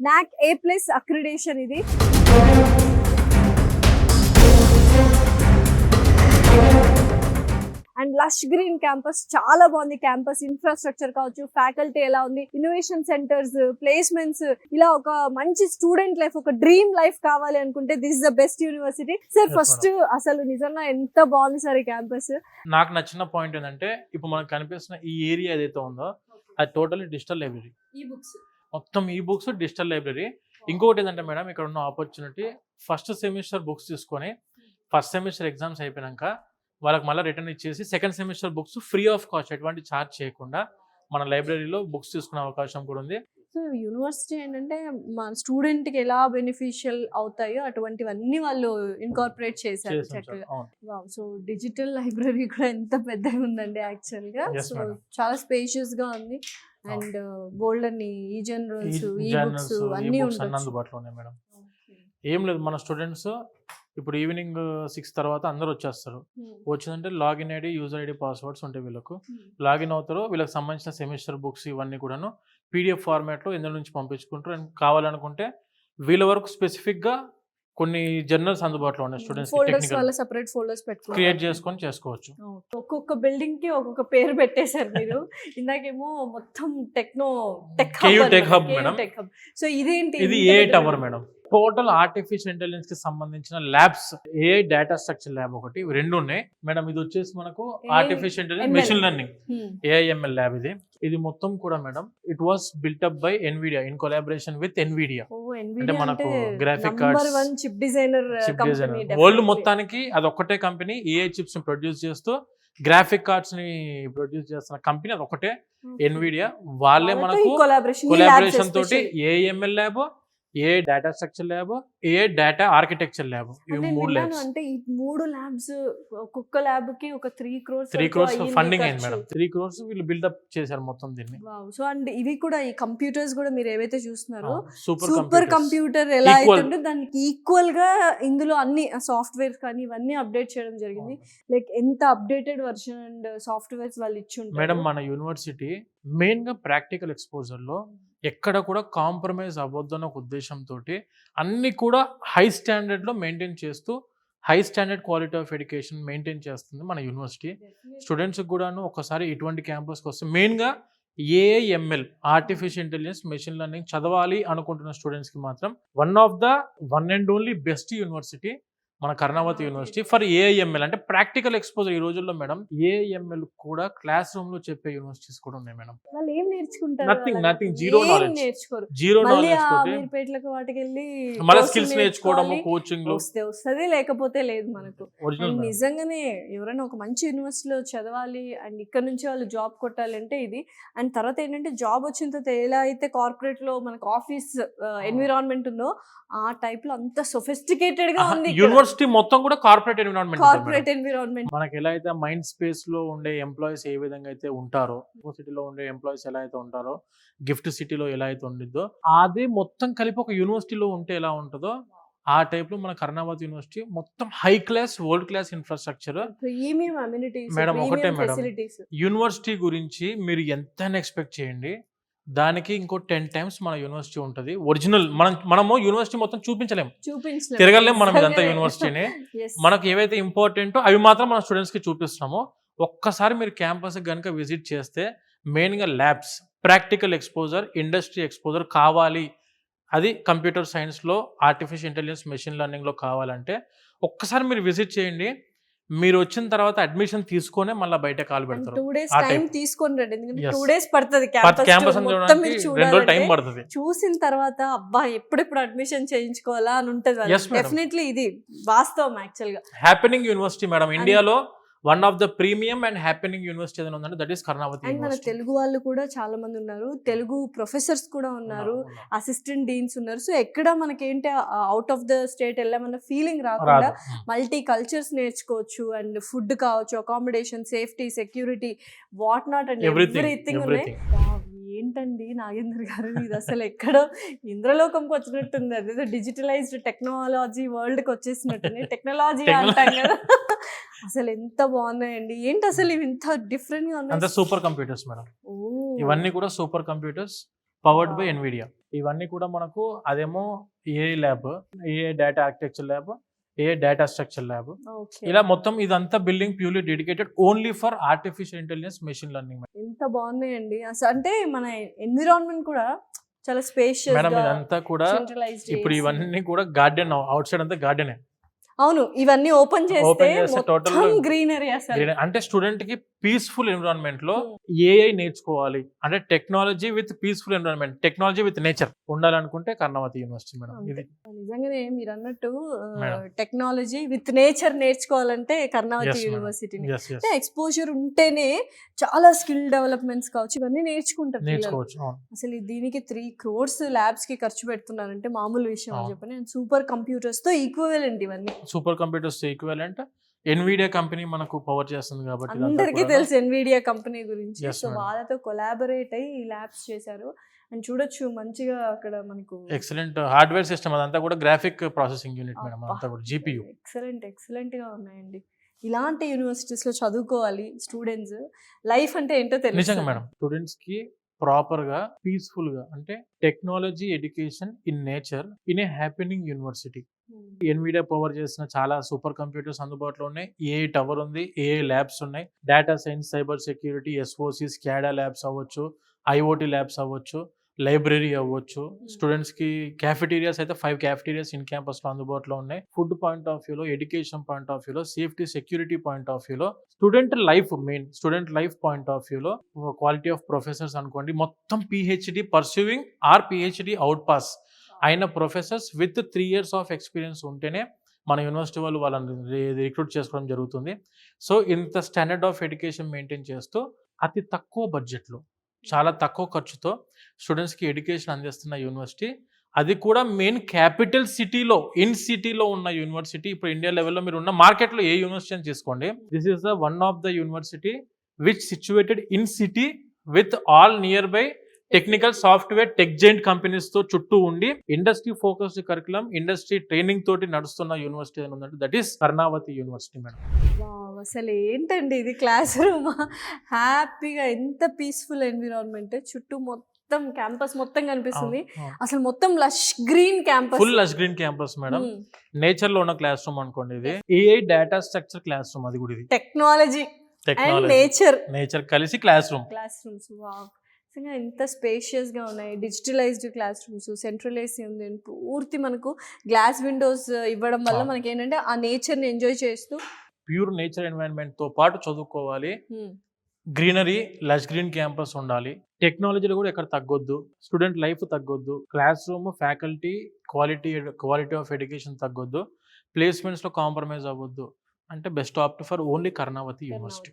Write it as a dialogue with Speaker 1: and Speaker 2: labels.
Speaker 1: NAC A+ accreditation ఇది. And lush green campus, చాలా బాగుంది క్యాంపస్. ఇన్ఫ్రాస్ట్రక్చర్ కావచ్చు, ఫ్యాకల్టీ ఎలా ఉంది, ఇన్నోవేషన్ సెంటర్స్, ప్లేస్మెంట్స్, ఇలా ఒక మంచి స్టూడెంట్ లైఫ్, ఒక డ్రీమ్ లైఫ్ కావాలి అనుకుంటే this is the best university. Sir first అసలు నిజంగా ఎంత బాగుంది సార్ ఈ క్యాంపస్.
Speaker 2: నాకు నచ్చిన పాయింట్ ఏంటంటే ఇప్పుడు మనకు కనిపిస్తున్న ఈ ఏరియా ఏదైతే ఉందో అది టోటల్లీ డిజిటల్ లైబ్రరీ. మొత్తం ఈ బుక్స్ డిజిటల్ లైబ్రరీ. ఇంకొకటి ఏంటంటే మేడం, ఇక్కడ ఉన్న ఆపర్చునిటీ ఫస్ట్ సెమిస్టర్ బుక్స్ తీసుకొని ఫస్ట్ సెమిస్టర్ ఎగ్జామ్స్ అయిపోయాక వాళ్ళకి మళ్ళీ రిటర్న్ ఇచ్చేసి second semester books free of cost, ఎటువంటి ఛార్జ్ చేయకుండా మన లైబ్రరీలో బుక్స్ తీసుకునే అవకాశం కూడా ఉంది.
Speaker 1: సో యూనివర్సిటీ ఏంటంటే మన స్టూడెంట్ కి ఎలా బెనిఫిషియల్ అవుతాయో అటువంటివన్నీ వాళ్ళు ఇన్కార్పొరేట్ చేశారు చక్కగా. సో డిజిటల్ లైబ్రరీ కూడా ఎంత పెద్దగా ఉందండి యాక్చువల్ గా. సో చాలా స్పేషియస్ గా ఉంది అండ్ బోల్డ్ అన్ని ఈ జర్నల్స్, ఈ బుక్స్ అన్ని
Speaker 2: అందుబాటులో ఉన్నాయి మేడం. ఏం లేదు, మన స్టూడెంట్స్ ఇప్పుడు ఈవినింగ్ 6 తర్వాత అందరూ వచ్చేస్తారు. వచ్చిందంటే login ID, user ID, passwords ఉంటాయి. వీళ్ళకు లాగిన్ అవుతారు. వీళ్ళకి సంబంధించిన సెమిస్టర్ బుక్స్ ఇవన్నీ కూడాను పీడిఎఫ్ ఫార్మాట్లో ఇందులో నుంచి పంపించుకుంటారు. అండ్ కావాలనుకుంటే వీళ్ళ వరకు స్పెసిఫిక్గా కొన్ని జర్నల్స్ అందుబాటులో ఉన్నాయి. స్టూడెంట్స్
Speaker 1: సెపరేట్ ఫోల్డర్స్
Speaker 2: క్రియేట్ చేసుకొని చేసుకోవచ్చు.
Speaker 1: ఒక్కొక్క బిల్డింగ్ కి ఒక్కొక్క పేరు పెట్టేశారు మీరు. ఇందాకేమో మొత్తం టెక్
Speaker 2: హబ్ మేడం.
Speaker 1: సో ఇదేంటి?
Speaker 2: ఇది a tower madam. Total artificial intelligence కి సంబంధించిన labs, a data structure lab ఒకటి, రెండు ఉన్నాయి మేడం. ఇది వచ్చేసి మనకు artificial intelligence machine learning AIML lab. ఇది మొత్తం కూడా madam it was built up by Nvidia in collaboration with Nvidia. అంటే మనకు graphic cards,
Speaker 1: chip designer
Speaker 2: world మొత్తానికి అది ఒక్కటే కంపెనీ AI చిప్స్ ని ప్రొడ్యూస్ చేస్తూ గ్రాఫిక్ కార్డ్స్ ని ప్రొడ్యూస్ చేస్తున్న కంపెనీ అది ఒకటే, ఎన్విడియా. వాళ్ళే మనకు కొలాబరేషన్ తోటి AIML ల్యాబ్, ఏ డేటా స్ట్రక్చర్ ల్యాబ్, ఏ డేటా ఆర్కిటెక్చర్ ల్యాబ్, ఈ 3 ల్యాబ్స్.
Speaker 1: అంటే ఈ 3 ల్యాబ్స్ ఒక్కొక్క ల్యాబ్ కి ఒక 3
Speaker 2: crores ఫండింగ్ అయింది మేడం. 3 crores వీళ్ళు బిల్డప్ చేశారు మొత్తం దీన్ని.
Speaker 1: సో అండ్ ఇవి కూడా ఈ కంప్యూటర్స్ కూడా మీరు ఏవైతే చూస్తున్నారో సూపర్ కంప్యూటర్ ఎలా అయితే దానికి ఈక్వల్ గా ఇందులో అన్ని సాఫ్ట్వేర్ కానీ ఇవన్నీ అప్డేట్ చేయడం జరిగింది. లైక్ ఎంత అప్డేటెడ్ వర్షన్ అండ్ సాఫ్ట్వేర్స్ వాళ్ళు ఇచ్చి ఉంటారు
Speaker 2: మేడం. మన యూనివర్సిటీ మెయిన్ గా ప్రాక్టికల్ ఎక్స్పోజర్ లో ఎక్కడ కూడా కాంప్రమైజ్ అవ్వద్దు అన్న ఒక ఉద్దేశంతో అన్ని కూడా హై స్టాండర్డ్లో మెయింటైన్ చేస్తూ high standard quality of education maintain చేస్తుంది మన యూనివర్సిటీ. స్టూడెంట్స్కి కూడాను ఒకసారి ఇటువంటి క్యాంపస్కి వస్తే మెయిన్గా AIML artificial intelligence, machine learning చదవాలి అనుకుంటున్న స్టూడెంట్స్కి మాత్రం one and only best university మన కర్ణావతి యూనివర్సిటీ ఫర్ AIML. అంటే ప్రాక్టికల్ ఎక్స్పోజర్. ఈ రోజుల్లో మేడం AIML కూడా క్లాస్ రూమ్ లో చెప్పే యూనివర్సిటీస్ కూడా ఉన్నాయి మేడం.
Speaker 1: వాళ్ళు ఏం నేర్చుకుంటారు?
Speaker 2: Nothing zero knowledge.
Speaker 1: వాటికి వెళ్ళి
Speaker 2: మళ్ళీ స్కిల్స్ నేర్చుకోవడం, కోచింగ్ లో
Speaker 1: వస్తుంది, లేకపోతే లేదు మనకు. నిజంగానే ఎవరైనా ఒక మంచి యూనివర్సిటీలో చదవాలి అండ్ ఇక్కడ నుంచి వాళ్ళు జాబ్ కొట్టాలి అంటే ఇది. అండ్ తర్వాత ఏంటంటే జాబ్ వచ్చిన తర్వాత ఎలా అయితే కార్పొరేట్ లో మనకు ఆఫీస్ ఎన్విరాన్మెంట్ ఉందో ఆ టైప్ లో అంత సొఫిస్టికేటెడ్ గా ఉంది
Speaker 2: యూనివర్సిటీ మొత్తం కూడా. కార్పొరేట్
Speaker 1: ఎన్విరాన్మెంట్
Speaker 2: మనకి ఎలా అయితే మైండ్ స్పేస్ లో ఉండే ఎంప్లాయీస్ ఏ విధంగా అయితే ఉంటారో, సిటీలో ఉండే ఎంప్లాయీస్ ఎలా అయితే ఉంటారో, గిఫ్ట్ సిటీలో ఎలా అయితే ఉండిద్దో అది మొత్తం కలిపి ఒక యూనివర్సిటీలో ఉంటే ఎలా ఉంటుందో ఆ టైప్ లో మన కర్ణావతి యూనివర్సిటీ మొత్తం high class, world class infrastructure,
Speaker 1: premium amenities.
Speaker 2: Madam ఒకటే మేడం, యూనివర్సిటీ గురించి మీరు ఎంత ఎక్స్పెక్ట్ చేయండి, దానికి ఇంకో 10 times మన యూనివర్సిటీ ఉంటుంది. ఒరిజినల్ మనము యూనివర్సిటీ మొత్తం చూపించలేము, తిరగలేము మనం ఇదంతా యూనివర్సిటీని. మనకు ఏవైతే ఇంపార్టెంటో అవి మాత్రం మన స్టూడెంట్స్ కి చూపిస్తున్నాము. ఒక్కసారి మీరు క్యాంపస్ కనుక విజిట్ చేస్తే మెయిన్ గా labs, practical exposure, industry exposure కావాలి. అది కంప్యూటర్ సైన్స్ లో, ఆర్టిఫిషియల్ ఇంటెలిజెన్స్, మెషిన్ లెర్నింగ్ లో కావాలంటే ఒక్కసారి మీరు విజిట్ చేయండి. మీరు వచ్చిన తర్వాత అడ్మిషన్ తీసుకొని మళ్ళీ బయట కాల్ పెడతారు.
Speaker 1: 2 days టైం తీసుకొని, ఎందుకంటే 2 days పడుతుంది చూసిన తర్వాత అబ్బా ఎప్పుడెప్పుడు అడ్మిషన్ చేయించుకోవాలా అని ఉంటుంది. డెఫినెట్లీ ఇది వాస్తవం యాక్చువల్ గా.
Speaker 2: హ్యాపెనింగ్ యూనివర్సిటీ మేడం, ఇండియాలో one of the premium and happening university ఏదైనా ఉందంటే దట్ ఈస్ కర్ణావతి.
Speaker 1: అండ్ మన తెలుగు వాళ్ళు కూడా చాలా మంది ఉన్నారు, తెలుగు ప్రొఫెసర్స్ కూడా ఉన్నారు, అసిస్టెంట్ డీన్స్ ఉన్నారు. సో ఎక్కడ మనకేంటి అవుట్ ఆఫ్ ద స్టేట్ వెళ్ళామన్న ఫీలింగ్ రాకుండా మల్టీ కల్చర్స్ నేర్చుకోవచ్చు. అండ్ ఫుడ్ కావచ్చు, accommodation, safety, security, what not and everything ఉన్నాయి. ఏంటండి నాగేంద్ర గారు, ఇది అసలు ఎక్కడో ఇంద్రలోకంకి వచ్చినట్టుంది. అదేదో డిజిటలైజ్డ్ టెక్నాలజీ వరల్డ్ కి వచ్చేసినట్టుంది. టెక్నాలజీ అంటాం కదా, అసలు ఎంత బాగున్నాయండి. ఏంటి అసలు ఇవి ఇంత డిఫరెంట్ గా ఉన్నాయి?
Speaker 2: సూపర్ కంప్యూటర్స్ మేడం, ఇవన్నీ కూడా super computers powered by Nvidia. ఇవన్నీ కూడా మనకు అదేమో AI lab, AI data architecture lab, AI data structure lab.
Speaker 1: Okay.
Speaker 2: ఇలా మొత్తం ఇదంతా building purely dedicated only for artificial intelligence, machine learning.
Speaker 1: ఎంత బాగున్నాయండి అసలు. అంటే మన ఎన్విరాన్మెంట్ కూడా చాలా స్పేషియస్
Speaker 2: మేడం
Speaker 1: గా
Speaker 2: ఇదంతా కూడా
Speaker 1: సెంట్రలైజ్డ్
Speaker 2: ఇప్పుడు ఇవన్నీ కూడా గార్డెన్, అవుట్ సైడ్ అంతా గార్డెనే.
Speaker 1: అవును, ఇవన్నీ ఓపెన్ చేస్తే
Speaker 2: టోటల్
Speaker 1: మొత్తం గ్రీనరీ అసలు.
Speaker 2: అంటే స్టూడెంట్ కి పీస్ఫుల్ ఎన్విరాన్మెంట్ లో
Speaker 1: Hmm.
Speaker 2: ఏఐ నేర్చుకోవాలి అంటే technology with peaceful environment, technology with nature ఉండాలనుకుంటే కర్ణావతి యూనివర్సిటీ మేడం. ఇది
Speaker 1: నిజంగానే మీరు అన్నట్టు
Speaker 2: మేడం.
Speaker 1: టెక్నాలజీ విత్ నేచర్ నేర్చుకోవాలంటే కర్ణావతి
Speaker 2: Yes, madam.
Speaker 1: యూనివర్సిటీని.
Speaker 2: Yes, yes.
Speaker 1: అంటే ఎక్స్పోజర్ ఉంటేనే చాలా స్కిల్ డెవలప్మెంట్స్ కావచ్చు, ఇవన్నీ నేర్చుకుంటారు పిల్లలు.
Speaker 2: నేర్చుకోవచ్చు. అవును.
Speaker 1: అసలు దీనికి 3 crores ల్యాబ్స్ కి ఖర్చు పెడుతున్నారంటే మామూలు విషయం అని
Speaker 2: అవును.
Speaker 1: చెప్పని. సూపర్ కంప్యూటర్స్ తో ఈక్వలెంట్ ఇవన్నీ.
Speaker 2: Super computers equivalent Nvidia company మనకు పవర్ చేస్తుంది కాబట్టి ఇదంతా
Speaker 1: అందరికీ
Speaker 2: కూడా.
Speaker 1: తెలుసు ఎన్విడియా కంపెనీ గురించి.
Speaker 2: Yes,
Speaker 1: so
Speaker 2: madam.
Speaker 1: వాళ్ళతో కొలాబరేట్ అయ్యి ఈ ల్యాబ్స్ చేశారు. అండ్ చూడొచ్చు మంచిగా అక్కడ మనకు
Speaker 2: ఎక్సలెంట్ హార్డ్వేర్ సిస్టమ్, అదంతా కూడా గ్రాఫిక్ ప్రాసెసింగ్ యూనిట్ మేడం, అంతా కూడా జీపీయూ.
Speaker 1: ఎక్సలెంట్ గా ఉన్నాయండి. ఇలాంటి యూనివర్సిటీస్ లో చదువుకోవాలి స్టూడెంట్స్. లైఫ్ అంటే ఏంటో
Speaker 2: నిజంగా
Speaker 1: తెలుసు
Speaker 2: మేడం, స్టూడెంట్స్ కి ప్రాపర్ గా పీస్ఫుల్ గా అంటే technology education in nature in a happening university. Nvidia power చేసిన చాలా సూపర్ కంప్యూటర్స్ అందుబాటులో ఉన్నాయి. ఏఐ టవర్ ఉంది, ఏఐ ల్యాబ్స్ ఉన్నాయి, data science, cyber security, SOC, స్కాడా labs అవ్వచ్చు, ఐఓటీ ల్యాబ్స్ అవ్వచ్చు, లైబ్రరీ అవ్వచ్చు. స్టూడెంట్స్ కి క్యాఫెటీరియాస్ అయితే 5 క్యాఫెటీరియాస్ ఇన్ క్యాంపస్ లో అందుబాటులో ఉన్నాయి. ఫుడ్ పాయింట్ ఆఫ్ వ్యూలో, ఎడ్యుకేషన్ పాయింట్ ఆఫ్ వ్యూలో, సేఫ్టీ సెక్యూరిటీ పాయింట్ ఆఫ్ వ్యూలో, స్టూడెంట్ లైఫ్ పాయింట్ ఆఫ్ వ్యూలో, క్వాలిటీ ఆఫ్ ప్రొఫెసర్స్ అనుకోండి, మొత్తం PhD pursuing or PhD out pass అయిన professors with 3 years of experience ఉంటేనే మన యూనివర్సిటీ వాళ్ళు వాళ్ళని రిక్రూట్ చేసుకోవడం జరుగుతుంది. సో ఇంత స్టాండర్డ్ ఆఫ్ ఎడ్యుకేషన్ మెయింటైన్ చేస్తూ అతి తక్కువ బడ్జెట్లో, చాలా తక్కువ ఖర్చుతో స్టూడెంట్స్కి ఎడ్యుకేషన్ అందిస్తున్న యూనివర్సిటీ, అది కూడా మెయిన్ క్యాపిటల్ సిటీలో, ఇన్ సిటీలో ఉన్న యూనివర్సిటీ. ఇప్పుడు ఇండియా లెవెల్లో మీరు ఉన్న మార్కెట్లో ఏ యూనివర్సిటీ అని తీసుకోండి, this is the one of the university which situated in city with all near by technical, software, tech giant companies తో చుట్టూ ఉండి industry focused curriculum, industry training తోటి నడుస్తున్న యూనివర్సిటీ అని ఉందంటే that is Karnavati university madam.
Speaker 1: Wow, అసలు ఏంటండి ఇది క్లాస్ రూమ్. హ్యాపీగా ఎంత పీస్ఫుల్ ఎన్విరాన్మెంట్, చుట్టూ మొత్తం క్యాంపస్ మొత్తం కనిపిస్తుంది. అసలు మొత్తం lush green campus,
Speaker 2: full lush green campus madam. Nature లో ఉన్న క్లాస్ రూమ్ అనుకోండి. ఇది AI data structure class room, అది కూడా ఇది
Speaker 1: టెక్నాలజీ అండ్
Speaker 2: టెక్నాలజీ
Speaker 1: నేచర్
Speaker 2: కలిసి క్లాస్ రూమ్.
Speaker 1: వావ్, నిజంగా ఎంత స్పేషియస్ గా ఉన్నాయి. Digitalised class rooms, central AC ఉంది, పూర్తి మనకు గ్లాస్ విండోస్ ఇవ్వడం వల్ల మనకి ఏంటంటే ఆ నేచర్ ని ఎంజాయ్ చేస్తూ
Speaker 2: ప్యూర్ నేచర్ ఎన్వైరన్మెంట్ తో పాటు చదువుకోవాలి. గ్రీనరీ, లష్ గ్రీన్ క్యాంపస్ ఉండాలి. టెక్నాలజీలో కూడా ఎక్కడ తగ్గొద్దు, స్టూడెంట్ లైఫ్ తగ్గొద్దు, class room, faculty, quality of education తగ్గొద్దు, ప్లేస్మెంట్స్ లో కాంప్రమైజ్ అవ్వద్దు. అంటే best opt for only Karnavati university.